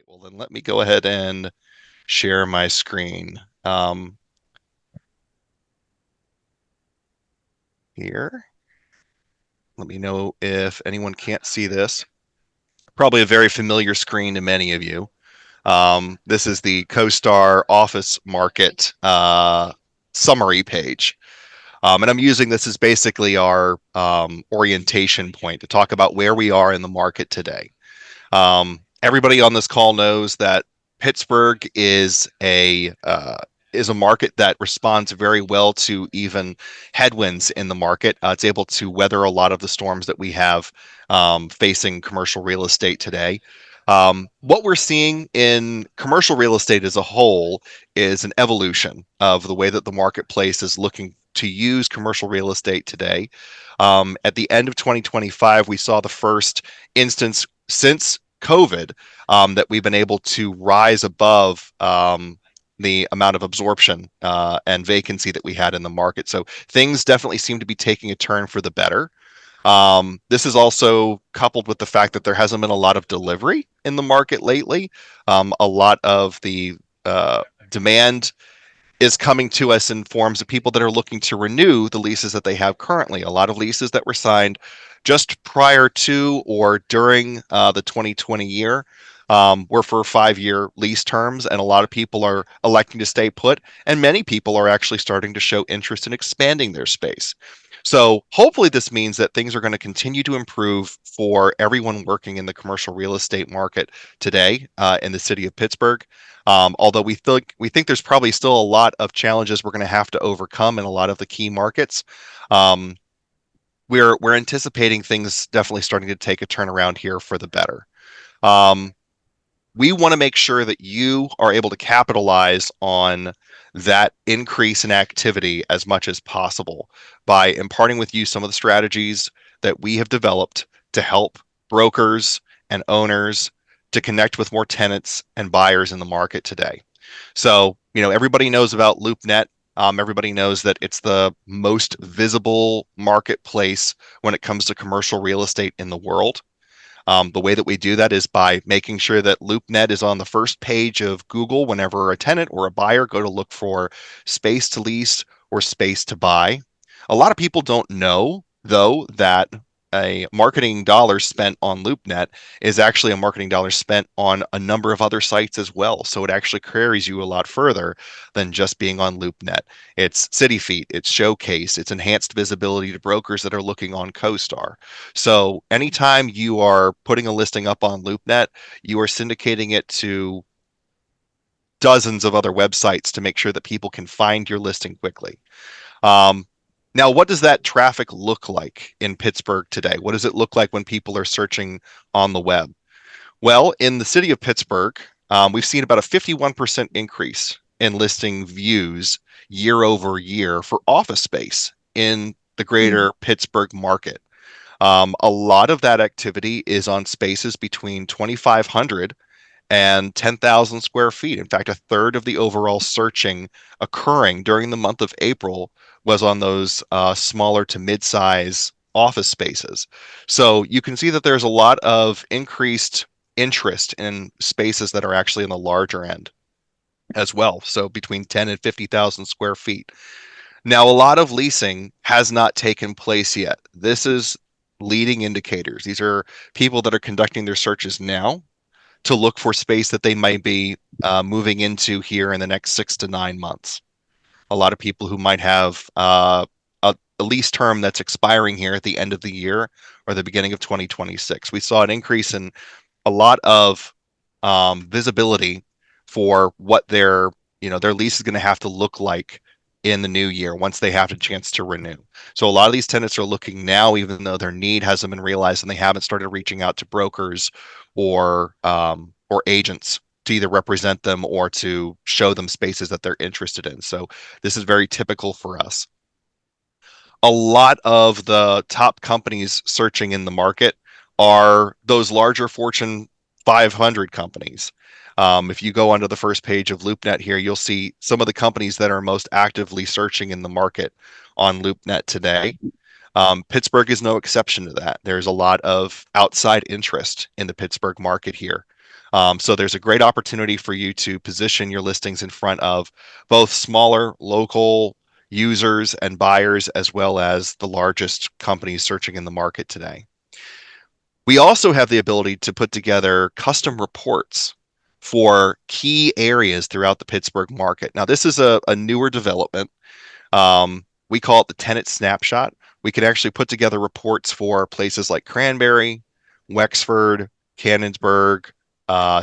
right, well then let me go ahead and share my screen here. Let me know if anyone can't see this. Probably a very familiar screen to many of you. This is the CoStar Office Market summary page. And I'm using this as basically our orientation point to talk about where we are in the market today. Everybody on this call knows that Pittsburgh is a market that responds very well to even headwinds in the market. It's able to weather a lot of the storms that we have facing commercial real estate today. What we're seeing in commercial real estate as a whole is an evolution of the way that the marketplace is looking to use commercial real estate today. At the end of 2025, we saw the first instance since COVID that we've been able to rise above the amount of absorption and vacancy that we had in the market. So things definitely seem to be taking a turn for the better. This is also coupled with the fact that there hasn't been a lot of delivery in the market lately. A lot of the demand is coming to us in forms of people that are looking to renew the leases that they have currently. A lot of leases that were signed just prior to or during the 2020 year were for 5-year lease terms, and a lot of people are electing to stay put, and many people are actually starting to show interest in expanding their space. So hopefully this means that things are going to continue to improve for everyone working in the commercial real estate market today in the city of Pittsburgh. Although we think there's probably still a lot of challenges we're going to have to overcome in a lot of the key markets. Um, we're anticipating things definitely starting to take a turnaround here for the better. Um, we want to make sure that you are able to capitalize on that increase in activity as much as possible by imparting with you some of the strategies that we have developed to help brokers and owners to connect with more tenants and buyers in the market today. So, everybody knows about LoopNet. Everybody knows that it's the most visible marketplace when it comes to commercial real estate in the world. The way that we do that is by making sure that LoopNet is on the first page of Google whenever a tenant or a buyer go to look for space to lease or space to buy. A lot of people don't know, though, that a marketing dollar spent on LoopNet is actually a marketing dollar spent on a number of other sites as well. So it actually carries you a lot further than just being on LoopNet. It's City Feet, it's Showcase, it's enhanced visibility to brokers that are looking on CoStar. So anytime you are putting a listing up on LoopNet, you are syndicating it to dozens of other websites to make sure that people can find your listing quickly. Um, Now, what does that traffic look like in Pittsburgh today? What does it look like when people are searching on the web? Well, in the city of Pittsburgh, we've seen about a 51% increase in listing views year over year for office space in the greater Pittsburgh market. A lot of that activity is on spaces between 2,500 and 10,000 square feet. In fact, a third of the overall searching occurring during the month of April was on those smaller to mid-size office spaces. So you can see that there's a lot of increased interest in spaces that are actually in the larger end as well. So between 10 and 50,000 square feet. Now, a lot of leasing has not taken place yet. This is leading indicators. These are people that are conducting their searches now to look for space that they might be moving into here in the next 6 to 9 months. A lot of people who might have a lease term that's expiring here at the end of the year or the beginning of 2026. We saw an increase in a lot of visibility for what their lease is going to have to look like in the new year once they have a chance to renew. So a lot of these tenants are looking now, even though their need hasn't been realized and they haven't started reaching out to brokers or agents to either represent them or to show them spaces that they're interested in. So this is very typical for us. A lot of the top companies searching in the market are those larger Fortune 500 companies. If you go onto the first page of LoopNet here, you'll see some of the companies that are most actively searching in the market on LoopNet today. Pittsburgh is no exception to that. There's a lot of outside interest in the Pittsburgh market here. So there's a great opportunity for you to position your listings in front of both smaller local users and buyers, as well as the largest companies searching in the market today. We also have the ability to put together custom reports for key areas throughout the Pittsburgh market. Now, this is a newer development. We call it the tenant snapshot. We can actually put together reports for places like Cranberry, Wexford, Canonsburg,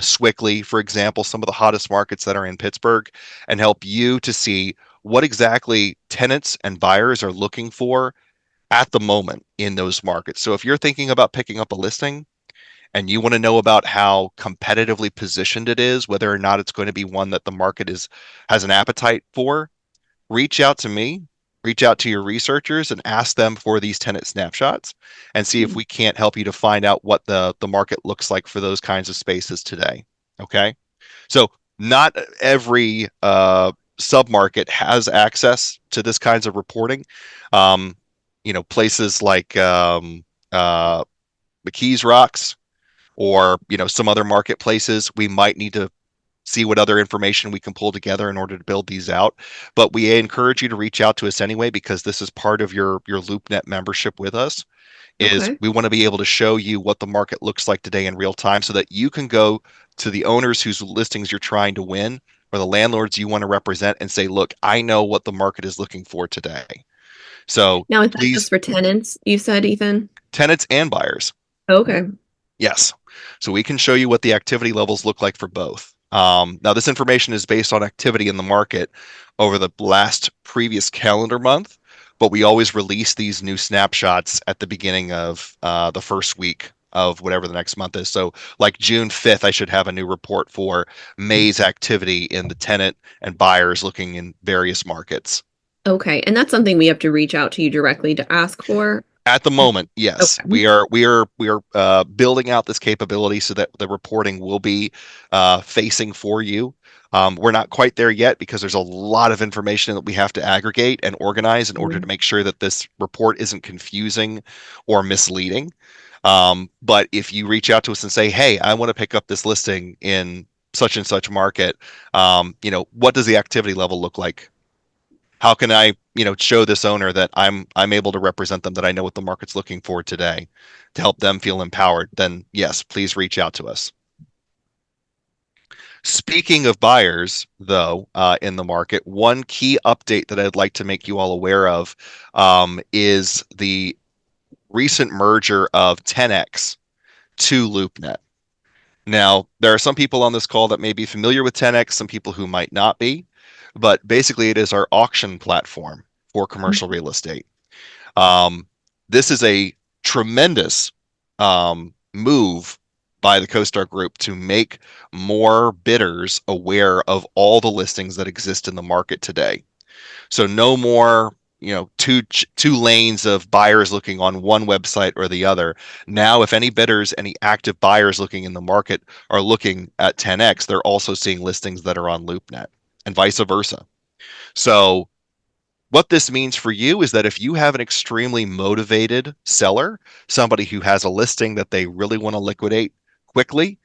Swickley, for example, some of the hottest markets that are in Pittsburgh, and help you to see what exactly tenants and buyers are looking for at the moment in those markets. So if you're thinking about picking up a listing and you want to know about how competitively positioned it is, whether or not it's going to be one that the market is has an appetite for, reach out to me, reach out to your researchers and ask them for these tenant snapshots and see if we can't help you to find out what the market looks like for those kinds of spaces today. Okay. So not every submarket has access to this kinds of reporting. Um, places like McKees Rocks or some other marketplaces, we might need to see what other information we can pull together in order to build these out. But we encourage you to reach out to us anyway because this is part of your LoopNet membership with us. Is Okay. we want to be able to show you what the market looks like today in real time so that you can go to the owners whose listings you're trying to win or the landlords you want to represent and say, look, I know what the market is looking for today. So Now, is that just please, for tenants, you said, Ethan? tenants and buyers. Okay. Yes. So we can show you what the activity levels look like for both. Now, this information is based on activity in the market over the last previous calendar month, but we always release these new snapshots at the beginning of the first week of whatever the next month is. So, like June 5th, I should have a new report for May's activity in the tenant and buyers looking in various markets. Okay. And that's something we have to reach out to you directly to ask for? At the moment, yes, Okay. we are building out this capability so that the reporting will be facing for you. We're not quite there yet because there's a lot of information that we have to aggregate and organize in order to Mhm. make sure that this report isn't confusing or misleading. But if you reach out to us and say, "Hey, I want to pick up this listing in such and such market," what does the activity level look like? How can I show this owner that I'm able to represent them, that I know what the market's looking for today to help them feel empowered? Then yes, please reach out to us. Speaking of buyers, though, in the market, one key update that I'd like to make you all aware of is the recent merger of 10x to LoopNet. Now, there are some people on this call that may be familiar with 10x, some people who might not be, but basically it is our auction platform for commercial real estate. Um, this is a tremendous move by the CoStar Group to make more bidders aware of all the listings that exist in the market today. So no more, two lanes of buyers looking on one website or the other. Now, if any bidders, any active buyers looking in the market are looking at 10x, they're also seeing listings that are on LoopNet and vice versa. So what this means for you is that if you have an extremely motivated seller, somebody who has a listing that they really want to liquidate quickly,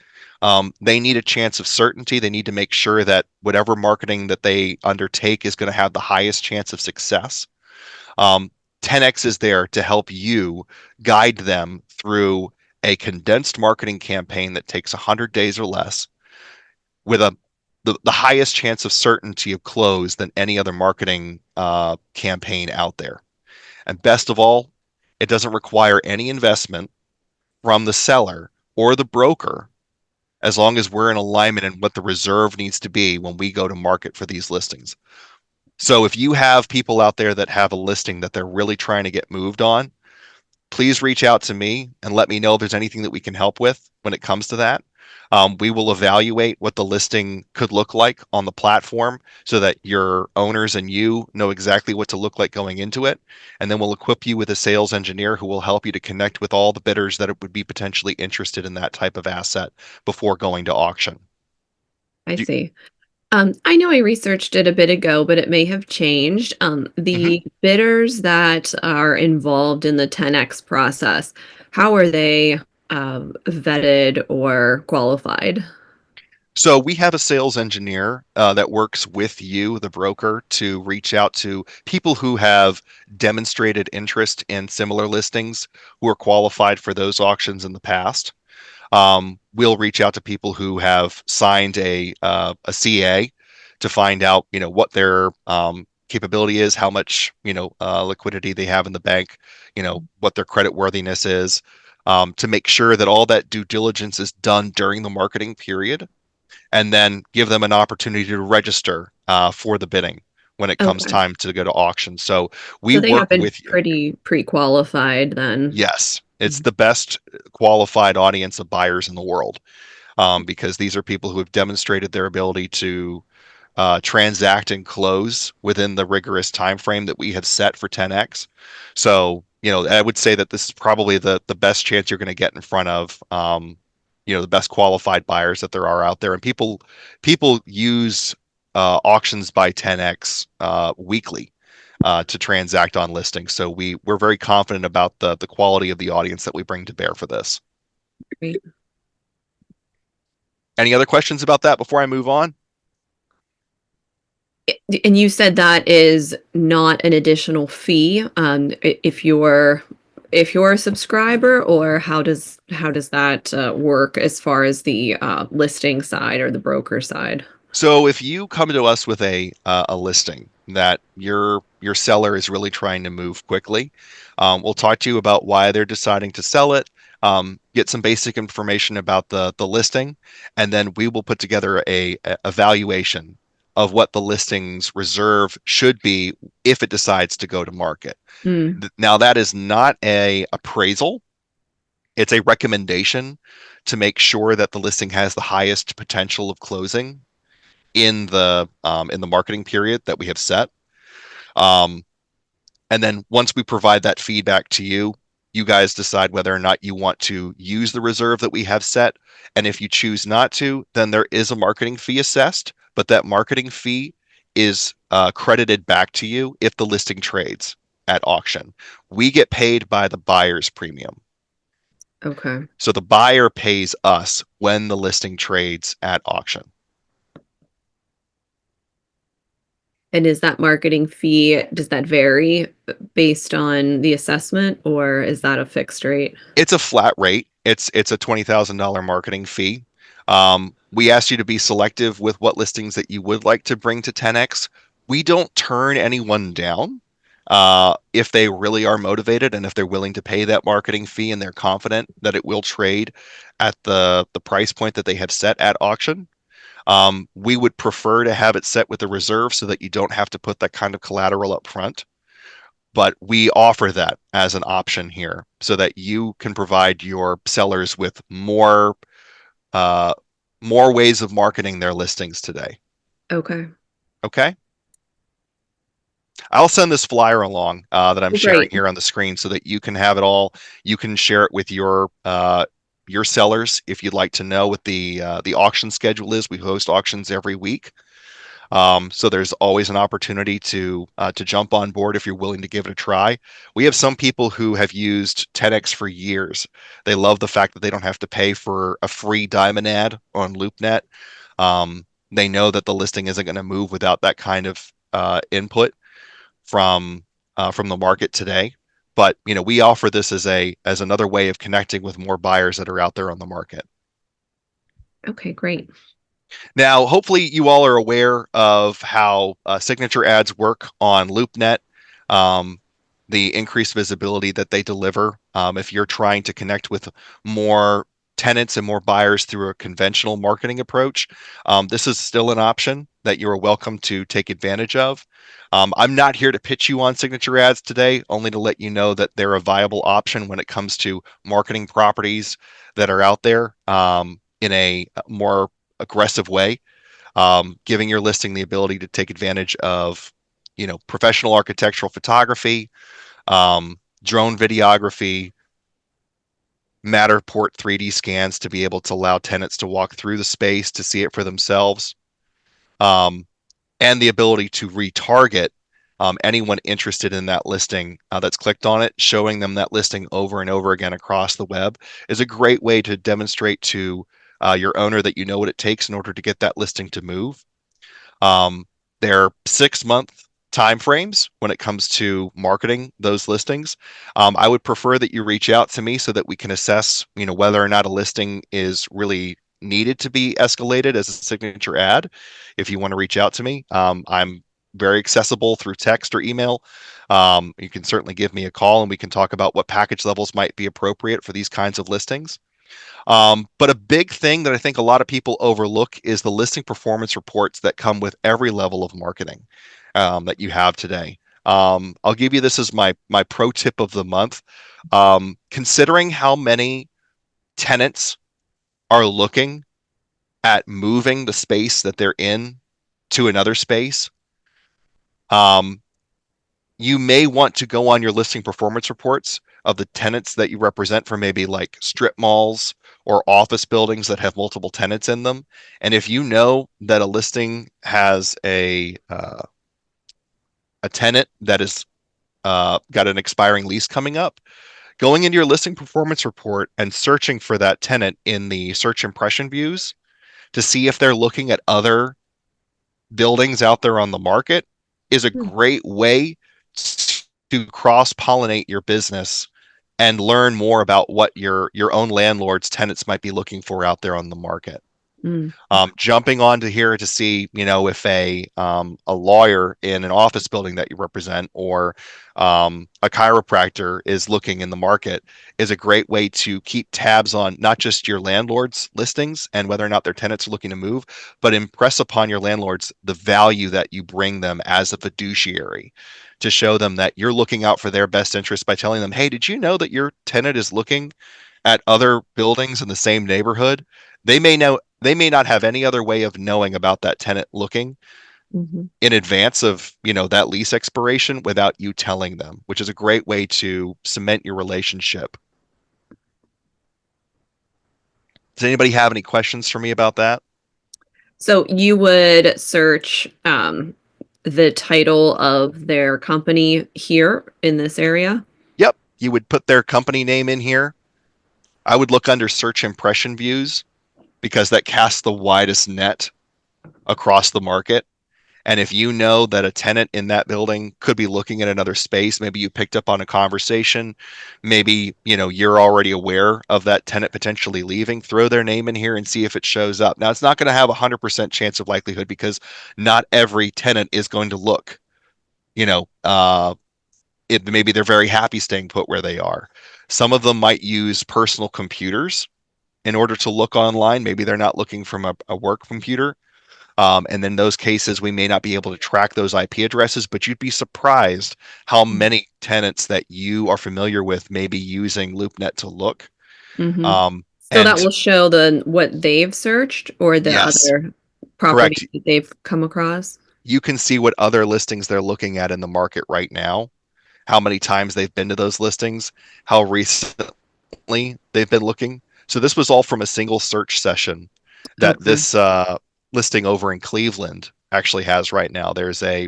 they need a chance of certainty. They need to make sure that whatever marketing that they undertake is going to have the highest chance of success. Um, 10x is there to help you guide them through a condensed marketing campaign that takes 100 days or less with the highest chance of certainty of close than any other marketing campaign out there. And best of all, it doesn't require any investment from the seller or the broker as long as we're in alignment in what the reserve needs to be when we go to market for these listings. So if you have people out there that have a listing that they're really trying to get moved on, please reach out to me and let me know if there's anything that we can help with when it comes to that. We will evaluate what the listing could look like on the platform so that your owners and you know exactly what to look like going into it. And then we'll equip you with a sales engineer who will help you to connect with all the bidders that would be potentially interested in that type of asset before going to auction. I You, see. I know I researched it a bit ago, but it may have changed. Mhm. The bidders that are involved in the 10x process, how are they vetted or qualified? So we have a sales engineer that works with you, the broker, to reach out to people who have demonstrated interest in similar listings who are qualified for those auctions in the past. We'll reach out to people who have signed a CA to find out, what their capability is, how much, liquidity they have in the bank, what their credit worthiness is, to make sure that all that due diligence is done during the marketing period, and then give them an opportunity to register for the bidding when it comes Okay. time to go to auction. So we So they work have been with you. pretty pre-qualified then. Yes, it's the best qualified audience of buyers in the world, because these are people who have demonstrated their ability to transact and close within the rigorous time frame that we have set for 10x. So, I would say that this is probably the best chance you're going to get in front of, the best qualified buyers that there are out there. And people use auctions by 10x weekly to transact on listings. So we're very confident about the quality of the audience that we bring to bear for this. Great. Any other questions about that before I move on? And you said that is not an additional fee, if you're a subscriber, or how does that work as far as the listing side or the broker side? So if you come to us with a listing that your seller is really trying to move quickly, we'll talk to you about why they're deciding to sell it, get some basic information about the listing, and then we will put together a evaluation of what the listing's reserve should be if it decides to go to market. Mm, Now that is not a appraisal, it's a recommendation to make sure that the listing has the highest potential of closing in the marketing period that we have set. Um, and then once we provide that feedback to you, you guys decide whether or not you want to use the reserve that we have set. And if you choose not to, then there is a marketing fee assessed, but that marketing fee is credited back to you if the listing trades at auction. We get paid by the buyer's premium. okay. So the buyer pays us when the listing trades at auction. And is that marketing fee, does that vary based on the assessment, or is that a fixed rate? It's a flat rate. It's a $20,000 marketing fee. We asked you to be selective with what listings that you would like to bring to 10x. We don't turn anyone down if they really are motivated and if they're willing to pay that marketing fee and they're confident that it will trade at the price point that they have set at auction. We would prefer to have it set with a reserve so that you don't have to put that kind of collateral up front, but we offer that as an option here so that you can provide your sellers with uh, more ways of marketing their listings today. Okay. Okay. I'll send this flyer along that I'm Oh, sharing great. here on the screen so that you can have it all. You can share it with your sellers if you'd like to know what the auction schedule is. We host auctions every week. So there's always an opportunity to jump on board if you're willing to give it a try. We have some people who have used 10x for years. They love the fact that they don't have to pay for a free diamond ad on LoopNet. They know that the listing isn't going to move without that kind of input from the market today. But we offer this as another way of connecting with more buyers that are out there on the market. Okay, great. Now, hopefully, you all are aware of how signature ads work on LoopNet, um, the increased visibility that they deliver. If you're trying to connect with more tenants and more buyers through a conventional marketing approach, this is still an option that you're welcome to take advantage of. I'm not here to pitch you on signature ads today, only to let you know that they're a viable option when it comes to marketing properties that are out there in a more aggressive way, giving your listing the ability to take advantage of, professional architectural photography, drone videography, Matterport 3D scans to be able to allow tenants to walk through the space to see it for themselves, um, and the ability to retarget anyone interested in that listing that's clicked on it, showing them that listing over and over again across the web is a great way to demonstrate to your owner that you know what it takes in order to get that listing to move. Um, they're 6 month time frames when it comes to marketing those listings. I would prefer that you reach out to me so that we can assess, whether or not a listing is really needed to be escalated as a signature ad. If you want to reach out to me, I'm very accessible through text or email. You can certainly give me a call and we can talk about what package levels might be appropriate for these kinds of listings. But a big thing that I think a lot of people overlook is the listing performance reports that come with every level of marketing that you have today. I'll give you this as my pro tip of the month. Considering how many tenants are looking at moving the space that they're in to another space, um, you may want to go on your listing performance reports of the tenants that you represent for maybe like strip malls or office buildings that have multiple tenants in them. And if you know that a listing has a tenant that is got an expiring lease coming up, going into your listing performance report and searching for that tenant in the search impression views to see if they're looking at other buildings out there on the market is a Hmm. great way to cross pollinate your business and learn more about what your own landlord's tenants might be looking for out there on the market. Mm. Jumping onto here to see, if a lawyer in an office building that you represent or a chiropractor is looking in the market is a great way to keep tabs on not just your landlord's listings and whether or not their tenants are looking to move, but impress upon your landlords the value that you bring them as a fiduciary to show them that you're looking out for their best interest by telling them, hey, did you know that your tenant is looking at other buildings in the same neighborhood? They may not have any other way of knowing about that tenant looking Mhm. in advance of, that lease expiration without you telling them, which is a great way to cement your relationship. Does anybody have any questions for me about that? So you would search the title of their company here in this area? Yep. You would put their company name in here. I would look under search impression views because that casts the widest net across the market. And if you know that a tenant in that building could be looking at another space, maybe you picked up on a conversation, maybe, you're already aware of that tenant potentially leaving, throw their name in here and see if it shows up. Now, it's not going to have a 100% chance of likelihood because not every tenant is going to look, you know, maybe they're very happy staying put where they are. Some of them might use personal computers in order to look online. Maybe they're not looking from a work computer. And in those cases, we may not be able to track those IP addresses, but you'd be surprised how many tenants that you are familiar with may be using LoopNet to look. Mm-hmm. So that And will show the what they've searched or the yes, other correct. properties that they've come across. You can see what other listings they're looking at in the market right now, how many times they've been to those listings, how recently they've been looking. So this was all from a single search session that Okay. this listing over in Cleveland actually has right now. There's a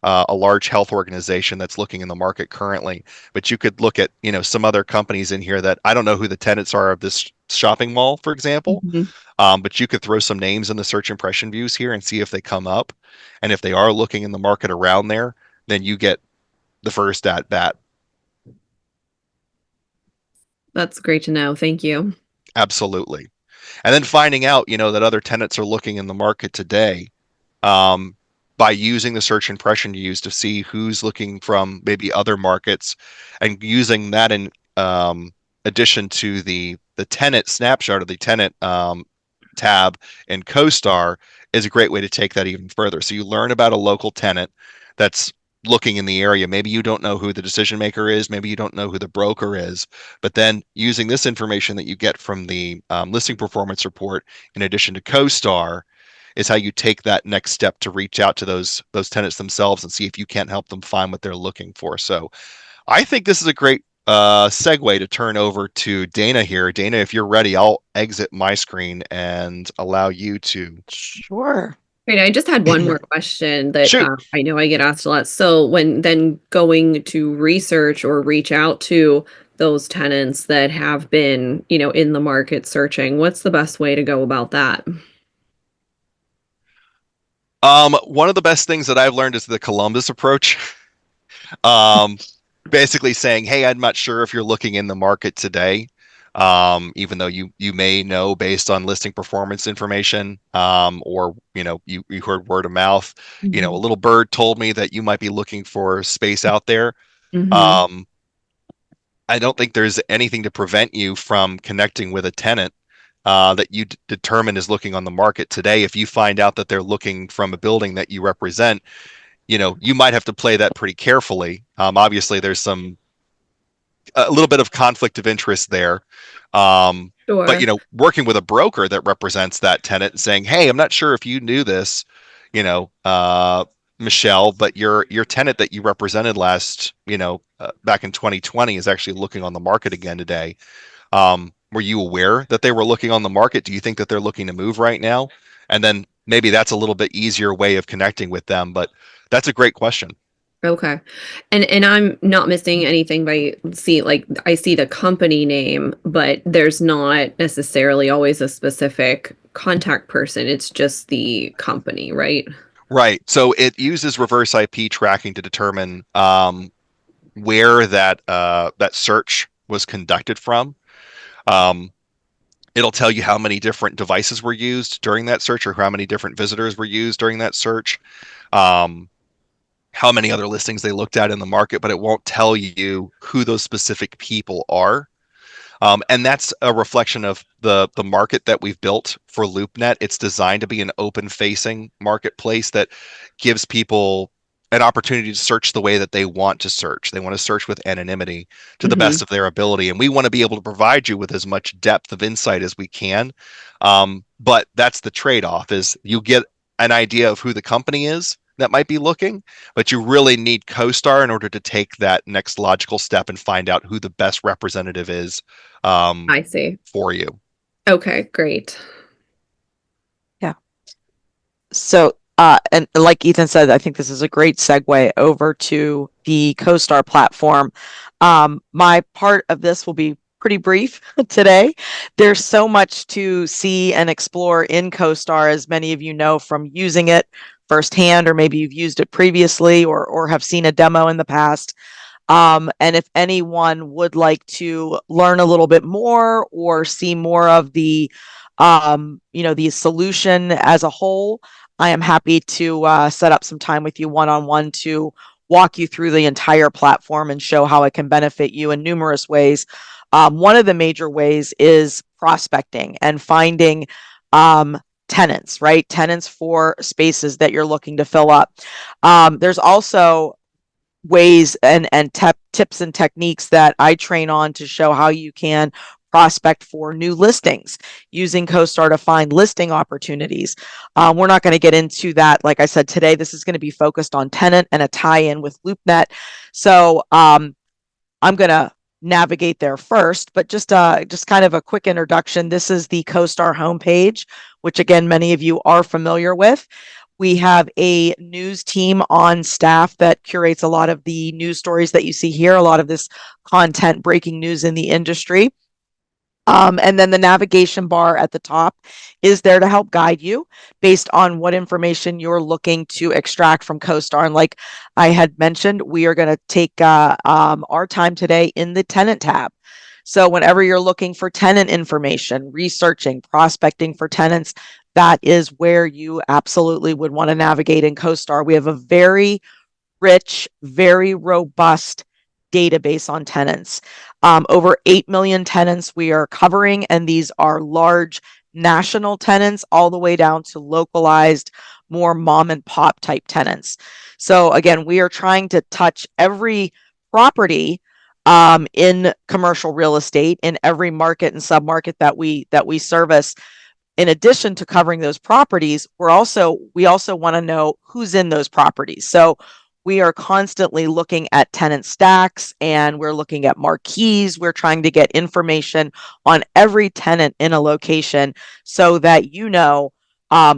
large health organization that's looking in the market currently, but you could look at some other companies in here that I don't know who the tenants are of this shopping mall, for example. Hmm. But you could throw some names in the search impression views here and see if they come up, and if they are looking in the market around there, then you get the first at bat. That's great to know. Thank you. Absolutely. And then finding out, that other tenants are looking in the market today, um, by using the search impression use to see who's looking from maybe other markets, and using that in addition to the tenant snapshot or the tenant tab in CoStar is a great way to take that even further. So you learn about a local tenant that's looking in the area. Maybe you don't know who the decision maker is. Maybe you don't know who the broker is. But then using this information that you get from the listing performance report, in addition to CoStar, is how you take that next step to reach out to those tenants themselves and see if you can't help them find what they're looking for. So I think this is a great segue to turn over to Dana here. Dana, if you're ready, I'll exit my screen and allow you to. Sure. Great. I just had one more question that Shoot. I know I get asked a lot. So when then going to research or reach out to those tenants that have been, in the market searching, what's the best way to go about that? One of the best things that I've learned is the Columbus approach. Um, Basically saying, "Hey, I'm not sure if you're looking in the market today, even though you may know based on listing performance information, or you heard word of mouth. A Hmm. little bird told me that you might be looking for space out there. Hmm. Um, I don't think there's anything to prevent you from connecting with a tenant." That you determine is looking on the market today. If you find out that they're looking from a building that you represent, you might have to play that pretty carefully. Obviously, there's a little bit of conflict of interest there. But Sure. working with a broker that represents that tenant and saying, "Hey, I'm not sure if you knew this, you know, uh, Michelle, but your tenant that you represented back in 2020 is actually looking on the market again today. Were you aware that they were looking on the market? Do you think that they're looking to move right now?" And then maybe that's a little bit easier way of connecting with them. But that's a great question. Okay. And I'm not missing anything by I see the company name, but there's not necessarily always a specific contact person. It's just the company, right? Right. So it uses reverse IP tracking to determine where that search was conducted from. Um, it'll tell you how many different devices were used during that search, or how many different visitors were used during that search, um, how many other listings they looked at in the market, but it won't tell you who those specific people are. And that's a reflection of the market that we've built for LoopNet. It's designed to be an open facing marketplace that gives people an opportunity to search the way that they want to search. They want to search with anonymity to the Hmm. best of their ability. And we want to be able to provide you with as much depth of insight as we can. But that's the trade-off, is you get an idea of who the company is that might be looking, but you really need CoStar in order to take that next logical step and find out who the best representative is, um, I see. for you. Okay, great. Yeah. So, and like Ethan said, I think this is a great segue over to the CoStar platform. My part of this will be pretty brief today. There's so much to see and explore in CoStar, as many of you know from using it firsthand, or maybe you've used it previously, or have seen a demo in the past. And if anyone would like to learn a little bit more or see more of the solution as a whole, I am happy to set up some time with you one-on-one to walk you through the entire platform and show how it can benefit you in numerous ways. One of the major ways is prospecting and finding tenants, right? Tenants for spaces that you're looking to fill up. There's also ways and tips and techniques that I train on to show how you can prospect for new listings using CoStar to find listing opportunities. We're not going to get into that. Like I said, today, this is going to be focused on tenant and a tie-in with LoopNet. So I'm going to navigate there first, but just kind of a quick introduction. This is the CoStar homepage, which again, many of you are familiar with. We have a news team on staff that curates a lot of the news stories that you see here, a lot of this content, breaking news in the industry. And then the navigation bar at the top is there to help guide you based on what information you're looking to extract from CoStar. And like I had mentioned, we are going to take our time today in the tenant tab. So whenever you're looking for tenant information, researching, prospecting for tenants, that is where you absolutely would want to navigate in CoStar. We have a very rich, very robust database on tenants. Over 8 million tenants we are covering, and these are large national tenants all the way down to localized, more mom and pop type tenants. So again, we are trying to touch every property in commercial real estate in every market and submarket that we service. In addition to covering those properties, we also want to know who's in those properties. So we are constantly looking at tenant stacks, and we're looking at marquees. We're trying to get information on every tenant in a location so that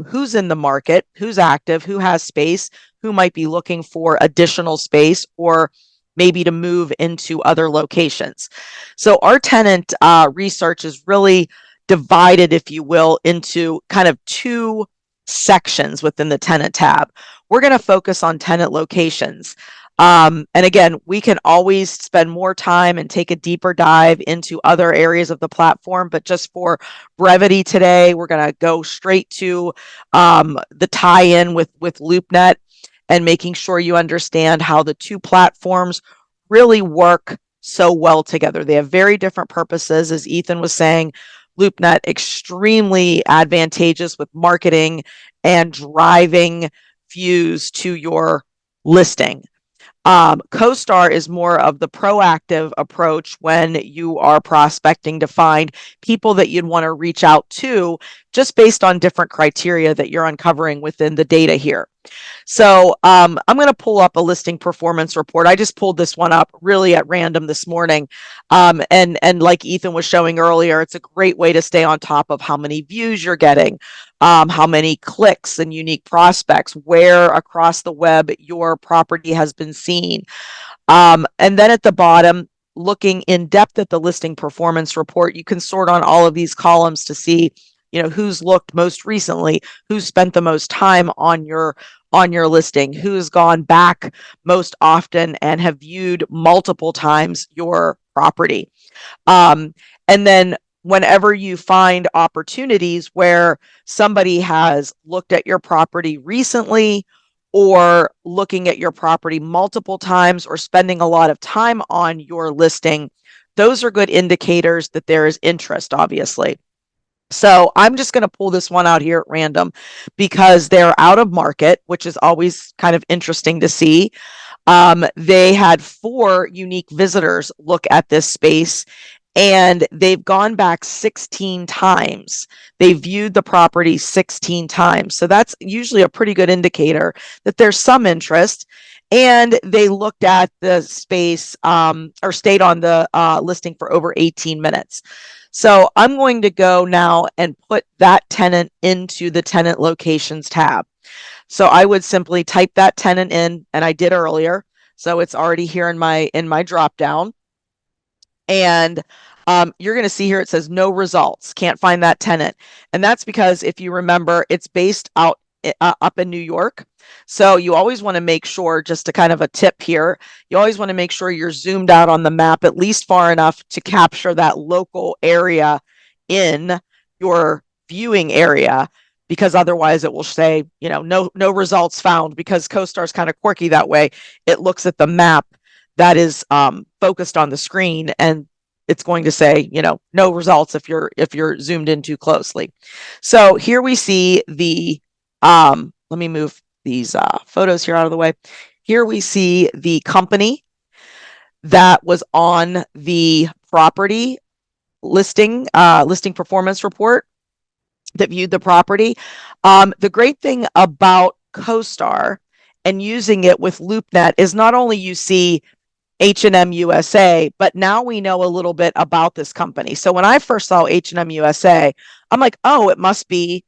who's in the market, who's active, who has space, who might be looking for additional space, or maybe to move into other locations. So our tenant research is really divided, if you will, into kind of two sections within the tenant tab. We're going to focus on tenant locations. And again, we can always spend more time and take a deeper dive into other areas of the platform, but just for brevity today, we're going to go straight to the tie-in with LoopNet and making sure you understand how the two platforms really work so well together. They have very different purposes, as Ethan was saying. LoopNet extremely advantageous with marketing and driving views to your listing. CoStar is more of the proactive approach when you are prospecting to find people that you'd want to reach out to just based on different criteria that you're uncovering within the data here. So I'm going to pull up a listing performance report. I just pulled this one up really at random this morning. And like Ethan was showing earlier, it's a great way to stay on top of how many views you're getting, how many clicks and unique prospects, where across the web your property has been seen. And then at the bottom, looking in depth at the listing performance report, you can sort on all of these columns to see, who's looked most recently, who's spent the most time on your listing, who's gone back most often and have viewed multiple times your property. And then whenever you find opportunities where somebody has looked at your property recently or looking at your property multiple times or spending a lot of time on your listing, those are good indicators that there is interest, obviously. So I'm just going to pull this one out here at random because they're out of market, which is always kind of interesting to see. They had 4 unique visitors look at this space, and they've gone back 16 times. They viewed the property 16 times. So that's usually a pretty good indicator that there's some interest. And they looked at the space or stayed on the listing for over 18 minutes. So I'm going to go now and put that tenant into the tenant locations tab. So I would simply type that tenant in, and I did earlier. So it's already here in my drop down. And you're going to see here it says no results, can't find that tenant. And that's because, if you remember, it's based out up in New York. So you always want to make sure, just to kind of a tip here, you always want to make sure you're zoomed out on the map at least far enough to capture that local area in your viewing area, because otherwise it will say, no results found, because CoStar is kind of quirky that way. It looks at the map that is focused on the screen, and it's going to say, no results if you're zoomed in too closely. So here we see the let me move these photos here out of the way. Here we see the company that was on the property listing performance report that viewed the property. The great thing about CoStar and using it with LoopNet is not only you see H&M USA, but now we know a little bit about this company. So when I first saw H&M USA, I'm like, oh, it must be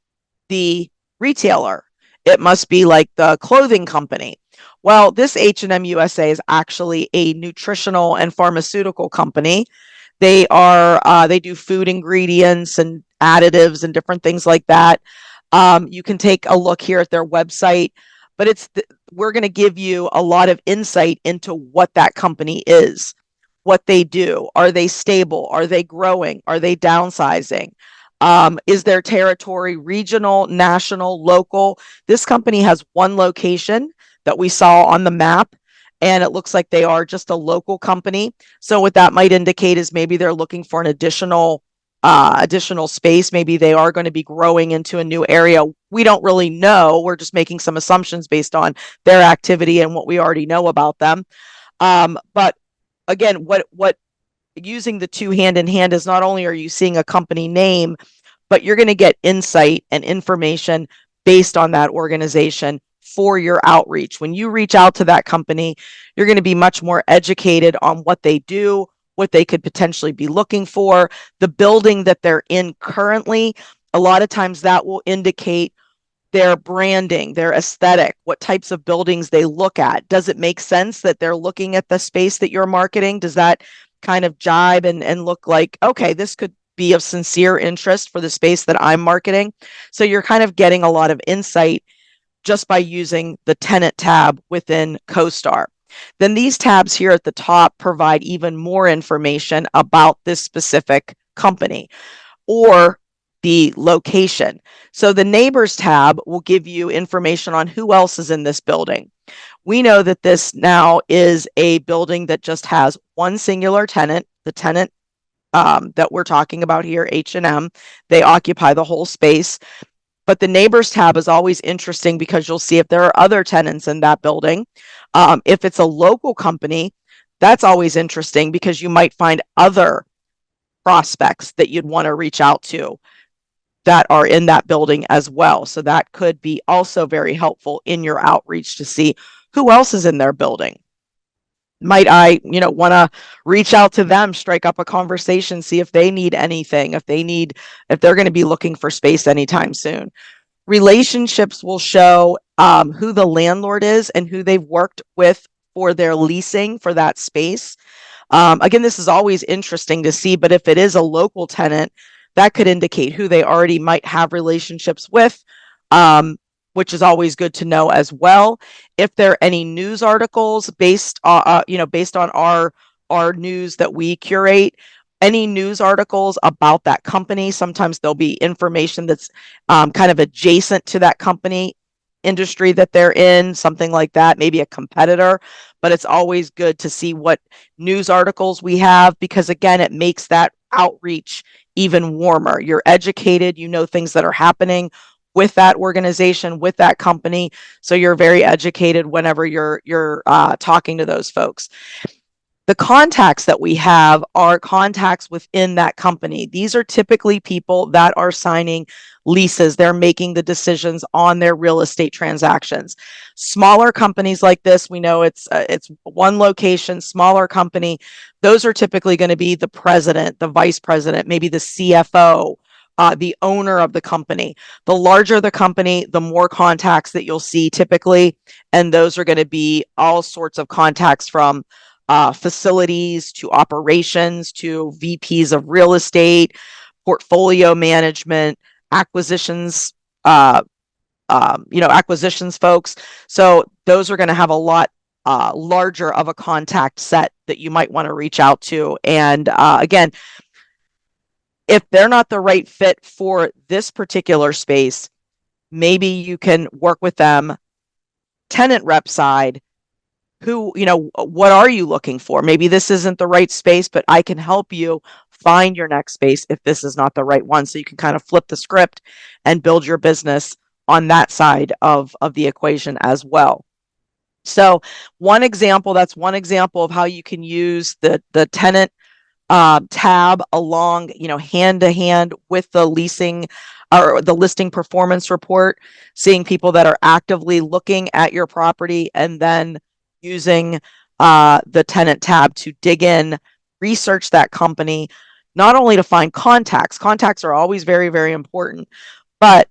the retailer. It must be like the clothing company. Well, this H&M USA is actually a nutritional and pharmaceutical company. They do food ingredients and additives and different things like that. You can take a look here at their website, but we're going to give you a lot of insight into what that company is, what they do. Are they stable? Are they growing? Are they downsizing? Is their territory regional, national, local? This company has one location that we saw on the map, and it looks like they are just a local company. So what that might indicate is maybe they're looking for an additional space. Maybe they are going to be growing into a new area. We don't really know. We're just making some assumptions based on their activity and what we already know about them. But again, what using the two hand in hand is, not only are you seeing a company name, but you're going to get insight and information based on that organization for your outreach. When you reach out to that company, you're going to be much more educated on what they do, what they could potentially be looking for, the building that they're in currently. A lot of times that will indicate their branding, their aesthetic, what types of buildings they look at. Does it make sense that they're looking at the space that you're marketing? Does that kind of jibe and look like, okay, this could be of sincere interest for the space that I'm marketing? So you're kind of getting a lot of insight just by using the tenant tab within CoStar. Then these tabs here at the top provide even more information about this specific company or the location. So the neighbors tab will give you information on who else is in this building. We know that this now is a building that just has one singular tenant, the tenant that we're talking about here, H&M. They occupy the whole space. But the neighbors tab is always interesting because you'll see if there are other tenants in that building. If it's a local company, that's always interesting because you might find other prospects that you'd want to reach out to that are in that building as well. So that could be also very helpful in your outreach to see who else is in their building. Might I, want to reach out to them, strike up a conversation, see if they need anything, if they're going to be looking for space anytime soon. Relationships will show who the landlord is and who they've worked with for their leasing for that space. Again, this is always interesting to see, but if it is a local tenant, that could indicate who they already might have relationships with, which is always good to know as well. If there are any news articles based on our news that we curate, any news articles about that company, sometimes there'll be information that's kind of adjacent to that company industry that they're in, something like that, maybe a competitor, but it's always good to see what news articles we have because again, it makes that outreach even warmer. You're educated, you know things that are happening with that organization, with that company, so you're very educated whenever you're talking to those folks. The contacts that we have are contacts within that company. These are typically people that are signing leases. They're making the decisions on their real estate transactions. Smaller companies like this, we know it's one location, smaller company. Those are typically going to be the president, the vice president, maybe the CFO, the owner of the company. The larger the company, the more contacts that you'll see typically, and those are going to be all sorts of contacts from facilities to operations to VPs of real estate, portfolio management, acquisitions, acquisitions folks. So those are going to have a lot larger of a contact set that you might want to reach out to. And again, if they're not the right fit for this particular space, maybe you can work with them tenant rep side. What are you looking for? Maybe this isn't the right space, but I can help you find your next space if this is not the right one. So you can kind of flip the script and build your business on that side of the equation as well. So that's one example of how you can use the tenant tab along, hand to hand with the leasing or the listing performance report, seeing people that are actively looking at your property and then using the tenant tab to dig in, research that company, not only to find contacts. Contacts are always very, very important, but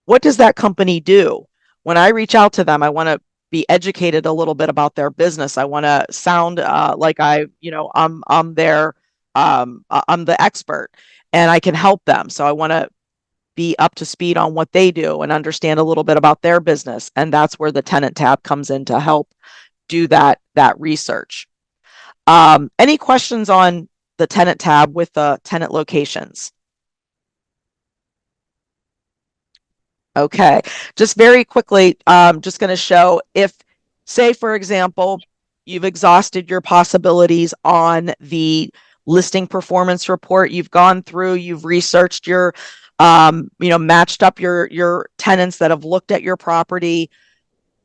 what does that company do? When I reach out to them, I want to be educated a little bit about their business. I want to sound like I'm the expert and I can help them. So I want to be up to speed on what they do and understand a little bit about their business. And that's where the tenant tab comes in to help do that research. Any questions on the tenant tab with the tenant locations? Okay, just very quickly, just going to show if, say, for example, you've exhausted your possibilities on the listing performance report. You've gone through, you've researched your, matched up your tenants that have looked at your property.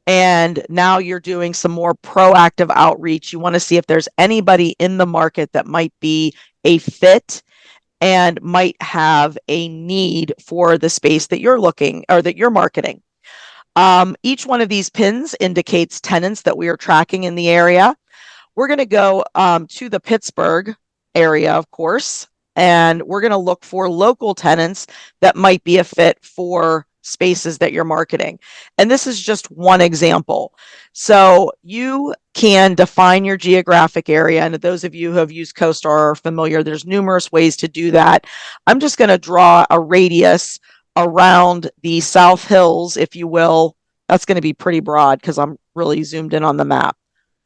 And now you're doing some more proactive outreach. You want to see if there's anybody in the market that might be a fit and might have a need for the space that you're looking or that you're marketing. Each one of these pins indicates tenants that we are tracking in the area. We're going to go to the Pittsburgh area, of course, and we're going to look for local tenants that might be a fit for spaces that you're marketing. And this is just one example. So you can define your geographic area. And those of you who have used CoStar are familiar, there's numerous ways to do that. I'm just going to draw a radius around the South Hills, if you will. That's going to be pretty broad because I'm really zoomed in on the map.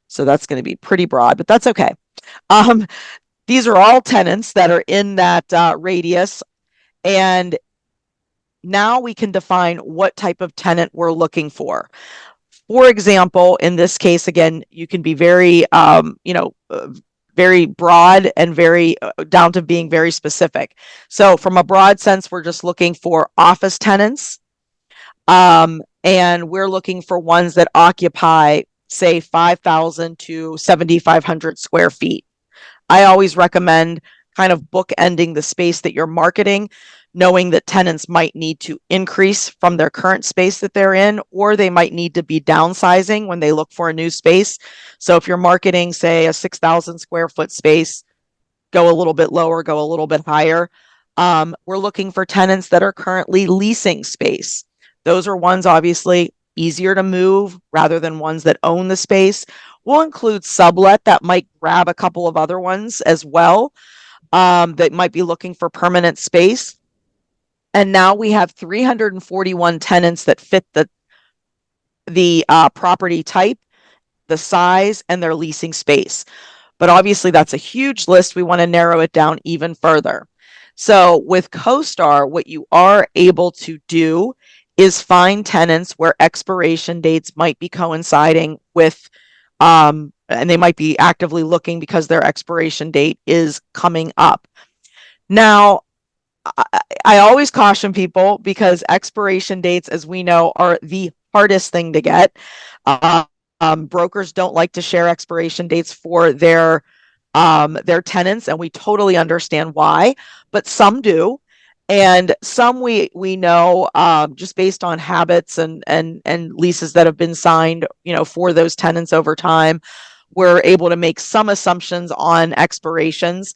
So that's going to be pretty broad, but that's okay. These are all tenants that are in that radius. And now we can define what type of tenant we're looking for. For example, in this case, again, you can be very, very broad and very down to being very specific. So from a broad sense, we're just looking for office tenants. And we're looking for ones that occupy, say, 5,000 to 7,500 square feet. I always recommend kind of bookending the space that you're marketing, knowing that tenants might need to increase from their current space that they're in, or they might need to be downsizing when they look for a new space. So if you're marketing, say, a 6,000 square foot space, go a little bit lower, go a little bit higher. We're looking for tenants that are currently leasing space. Those are ones obviously easier to move rather than ones that own the space. We'll include sublet that might grab a couple of other ones as well, that might be looking for permanent space. And now we have 341 tenants that fit the property type, the size, and their leasing space. But obviously that's a huge list. We want to narrow it down even further. So with CoStar, what you are able to do is find tenants where expiration dates might be coinciding with, and they might be actively looking because their expiration date is coming up. Now, I always caution people because expiration dates, as we know, are the hardest thing to get. Brokers don't like to share expiration dates for their tenants, and we totally understand why, but some do. And some we know just based on habits and leases that have been signed, for those tenants over time, we're able to make some assumptions on expirations.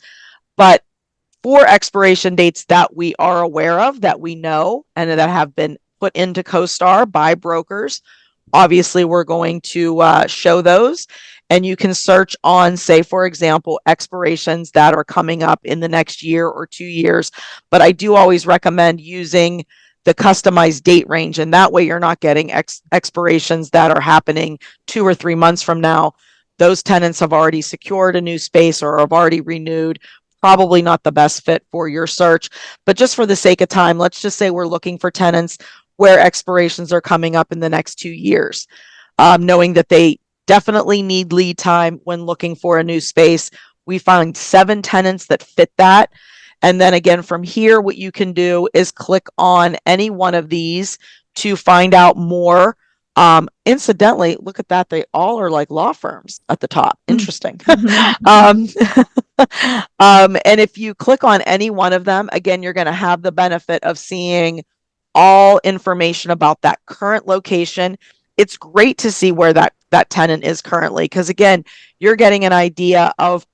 But for expiration dates that we are aware of, that we know, and that have been put into CoStar by brokers, obviously we're going to show those. And you can search on, say, for example, expirations that are coming up in the next year or 2 years. But I do always recommend using the customized date range. And that way you're not getting expirations that are happening 2 or 3 months from now. Those tenants have already secured a new space or have already renewed. Probably not the best fit for your search. But just for the sake of time, let's just say we're looking for tenants where expirations are coming up in the next 2 years, knowing that they definitely need lead time when looking for a new space. We find 7 tenants that fit that. And then again, from here, what you can do is click on any one of these to find out more. Incidentally, look at that. They all are like law firms at the top. Interesting. And if you click on any one of them, again, you're going to have the benefit of seeing all information about that current location. It's great to see where that tenant is currently, because again, you're getting an idea of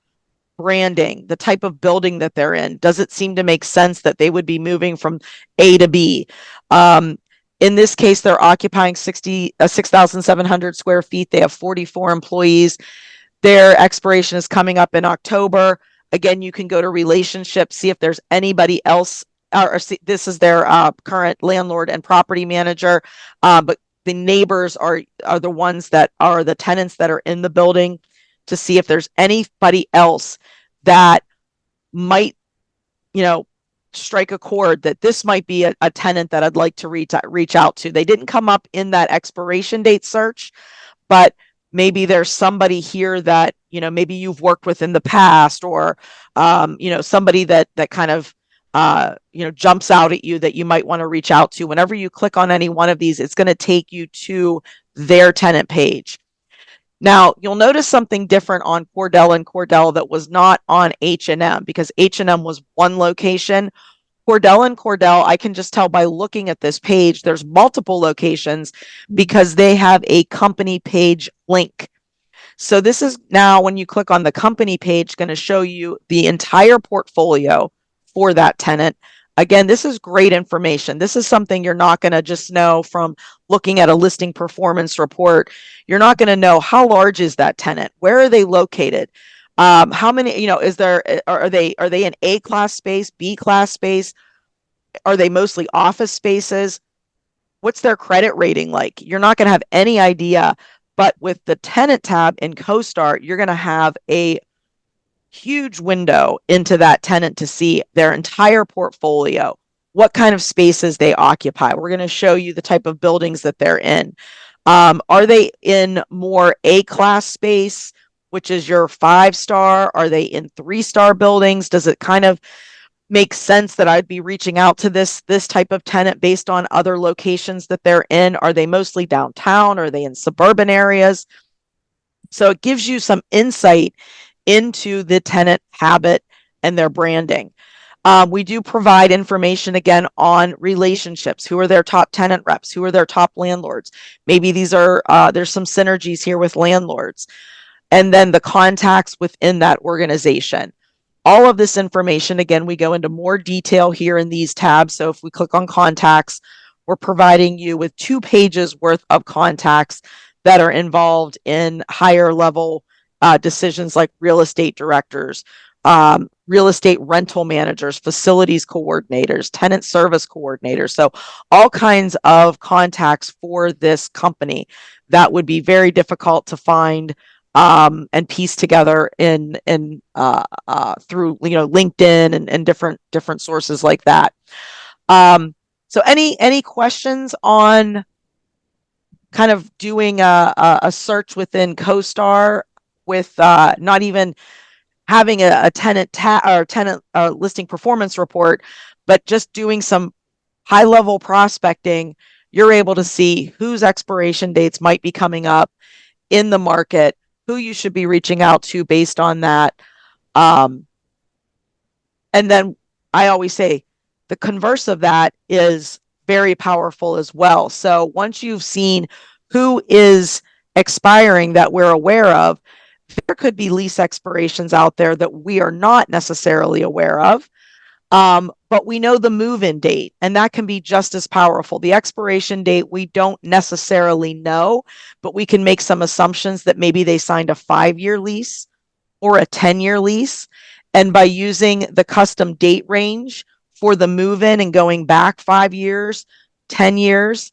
branding, the type of building that they're in. Does it seem to make sense that they would be moving from A to B? In this case, they're occupying 6,700 square feet. They have 44 employees. Their expiration is coming up in October. Again, you can go to relationships, see if there's anybody else, or see, this is their current landlord and property manager, but the neighbors are the ones that are the tenants that are in the building, to see if there's anybody else that might, strike a chord that this might be a tenant that I'd like to reach out to. They didn't come up in that expiration date search, but maybe there's somebody here that, maybe you've worked with in the past, or, somebody that kind of, jumps out at you that you might want to reach out to. Whenever you click on any one of these, it's going to take you to their tenant page. Now, you'll notice something different on Cordell and Cordell that was not on H&M, because H&M was one location. Cordell and Cordell, I can just tell by looking at this page, there's multiple locations because they have a company page link. So this is now, when you click on the company page, going to show you the entire portfolio for that tenant. Again, this is great information. This is something you're not going to just know from looking at a listing performance report. You're not going to know how large is that tenant? Where are they located? How many, is there, are they an A class space, B class space? Are they mostly office spaces? What's their credit rating like? You're not going to have any idea. But with the tenant tab in CoStar, you're going to have a huge window into that tenant to see their entire portfolio, what kind of spaces they occupy. We're going to show you the type of buildings that they're in. Are they in more A class space, which is your 5-star? Are they in 3-star buildings? Does it kind of make sense that I'd be reaching out to this type of tenant based on other locations that they're in? Are they mostly downtown? Are they in suburban areas? So it gives you some insight into the tenant habit and their branding. We do provide information again on relationships. Who are their top tenant reps? Who are their top landlords? Maybe these are, there's some synergies here with landlords. And then the contacts within that organization. All of this information, again, we go into more detail here in these tabs. So if we click on contacts, we're providing you with 2 pages worth of contacts that are involved in higher level decisions like real estate directors, real estate rental managers, facilities coordinators, tenant service coordinators. So all kinds of contacts for this company that would be very difficult to find and piece together in through LinkedIn and different sources like that. So any questions on kind of doing a search within CoStar with not even having a tenant listing performance report, but just doing some high level prospecting? You're able to see whose expiration dates might be coming up in the market, who you should be reaching out to based on that. And then I always say the converse of that is very powerful as well. So once you've seen who is expiring that we're aware of, there could be lease expirations out there that we are not necessarily aware of. But we know the move-in date, and that can be just as powerful. The expiration date, we don't necessarily know, but we can make some assumptions that maybe they signed a 5-year lease or a 10-year lease. And by using the custom date range for the move-in and going back 5 years, 10 years,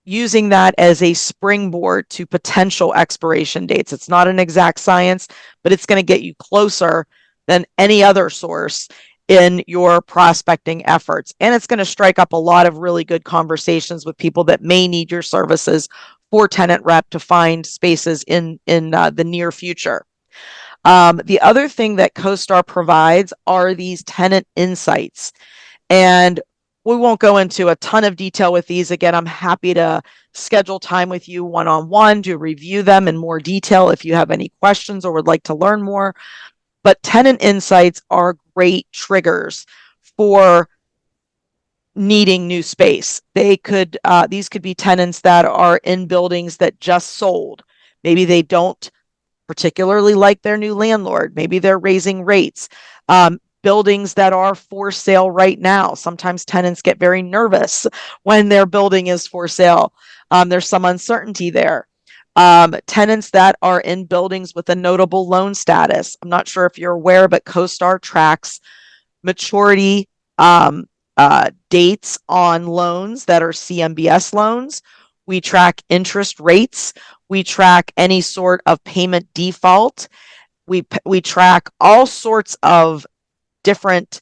using that as a springboard to potential expiration dates. It's not an exact science, but it's going to get you closer than any other source in your prospecting efforts. And it's going to strike up a lot of really good conversations with people that may need your services for tenant rep to find spaces in the near future. The other thing that CoStar provides are these tenant insights. And we won't go into a ton of detail with these. Again, I'm happy to schedule time with you one-on-one to review them in more detail if you have any questions or would like to learn more. But tenant insights are great triggers for needing new space. These could be tenants that are in buildings that just sold. Maybe they don't particularly like their new landlord. Maybe they're raising rates. Buildings that are for sale right now. Sometimes tenants get very nervous when their building is for sale. There's some uncertainty there. Tenants that are in buildings with a notable loan status. I'm not sure if you're aware, but CoStar tracks maturity dates on loans that are CMBS loans. We track interest rates. We track any sort of payment default. We track all sorts of different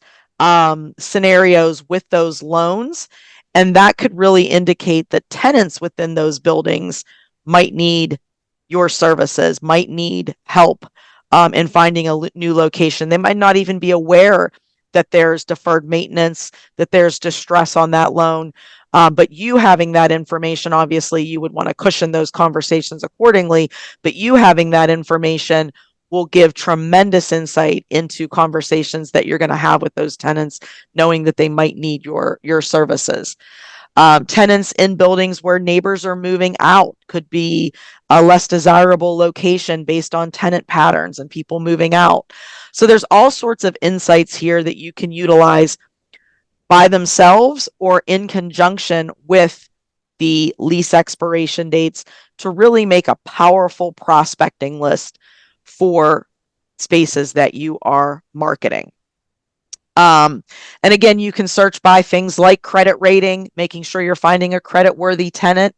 scenarios with those loans. And that could really indicate that tenants within those buildings might need your services, might need help in finding a new location. They might not even be aware that there's deferred maintenance, that there's distress on that loan. But you having that information, obviously you would want to cushion those conversations accordingly, but you having that information will give tremendous insight into conversations that you're going to have with those tenants, knowing that they might need your services. Tenants in buildings where neighbors are moving out could be a less desirable location based on tenant patterns and people moving out. So there's all sorts of insights here that you can utilize by themselves or in conjunction with the lease expiration dates to really make a powerful prospecting list for spaces that you are marketing. And again, you can search by things like credit rating, making sure you're finding a credit-worthy tenant,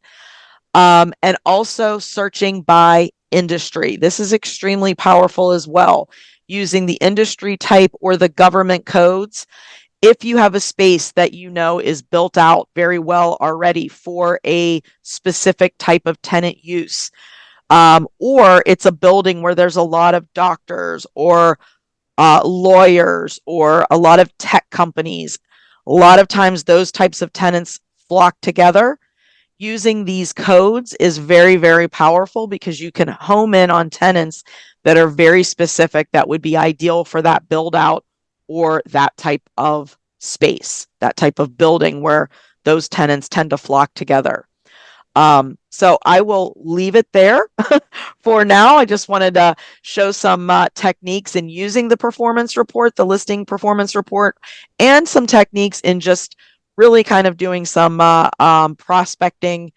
and also searching by industry. This is extremely powerful as well, using the industry type or the government codes. If you have a space that you know is built out very well already for a specific type of tenant use, or it's a building where there's a lot of doctors or lawyers or a lot of tech companies, a lot of times those types of tenants flock together. Using these codes is very, very powerful because you can home in on tenants that are very specific that would be ideal for that build out or that type of space, that type of building where those tenants tend to flock together. So I will leave it there for now. I just wanted to show some techniques in using the performance report, the listing performance report, and some techniques in just really kind of doing some prospecting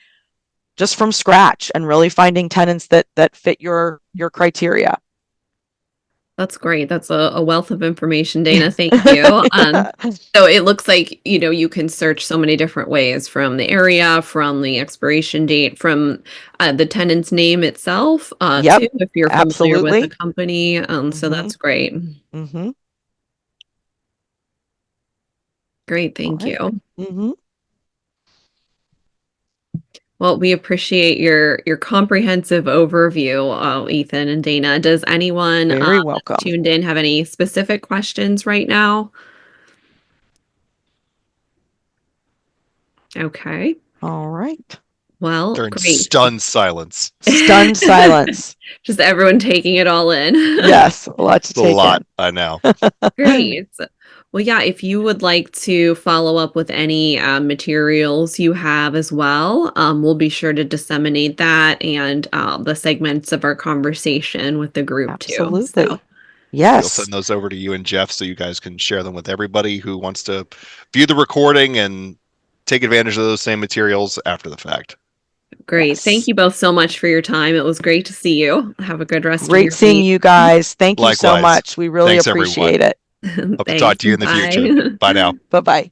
just from scratch and really finding tenants that fit your criteria. That's great. That's a wealth of information, Dana. Thank you. So it looks like, you can search so many different ways, from the area, from the expiration date, from the tenant's name itself, Yep, too, if you're familiar with the absolutely. company. So that's great. Mm-hmm. Great. Thank All right. you. Mm-hmm. Well, we appreciate your comprehensive overview, Ethan and Dana. Does anyone Very welcome. tuned in have any specific questions right now? Okay. All right. Well, They're in great. stunned silence. Stunned silence. Just everyone taking it all in. Yes, a lot to It's a take lot, in. I know. Great. Well, yeah, if you would like to follow up with any materials you have as well, we'll be sure to disseminate that and the segments of our conversation with the group too. Absolutely. So, Yes. We'll send those over to you and Jeff so you guys can share them with everybody who wants to view the recording and take advantage of those same materials after the fact. great. Yes. Thank you both so much for your time. It was great to see you. Have a good rest of Great your seeing week. you guys. Thank you so Likewise. much. We really Thanks, appreciate everyone. it. Hope to talk to you in the future. Bye. Bye now. Bye-bye.